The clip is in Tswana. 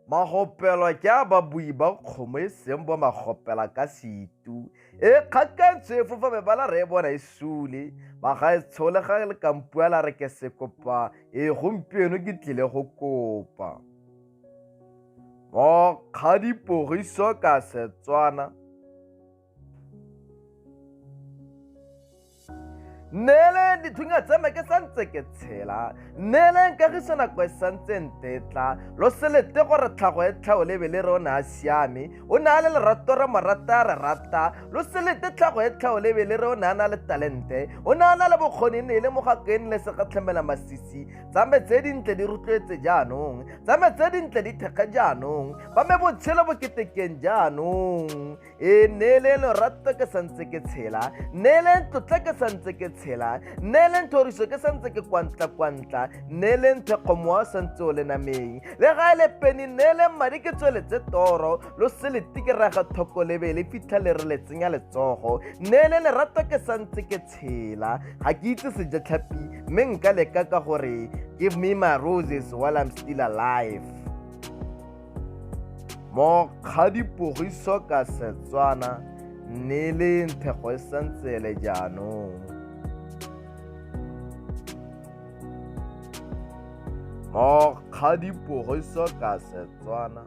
Magopelo ke a babui ba kgomo e seng bo magopela ka setu. Kgakantsho e fofa bebala re e bona e sule. Ba ga e tshole ga le kampuela re ke se kopa. Gompieno ke tlile go kopa. Mo kgadiporiso ka Setswana. Nnele dithunya tseme ke santse ke tshela. Nnele kagiso nako e santse ntetla. Lo selete gore tlhago e tlhao lebele re o ne a siame. O ne a le lerato re mo rata re rata. Lo selete tlhago e tlhao lebele re o ne a na le talente. O ne a na le bokgoni ne le mo gakeng le se ga tlhemela masisi. Tsame tse dintle di rotloetse jaanong. Tsame tse dintle di thekga jaanong. Ba me botshelo bo ketekeng jaanong. Nnele lorato ke santse ke tshela. Nnele tlotla ke santse ke tshela. Nnele nthoriso ke santse ke kwantla. Nnele nthe kgomo wa santse o le nameng. Le ga ele peni nnele madi ke tsweletse toro. Lo selete ke raga thoko lebele fitlha le re le tsenya letsogo. Nnele lerato ke santse ke tshela. Ga ke itse sejatlhapi mme nka leka ka gore give me my roses while I'm still alive. Mo kgadiporiso ka Setswana. Nnele nthego e santse le jaanong. Mo kgadiporiso ka Setswana.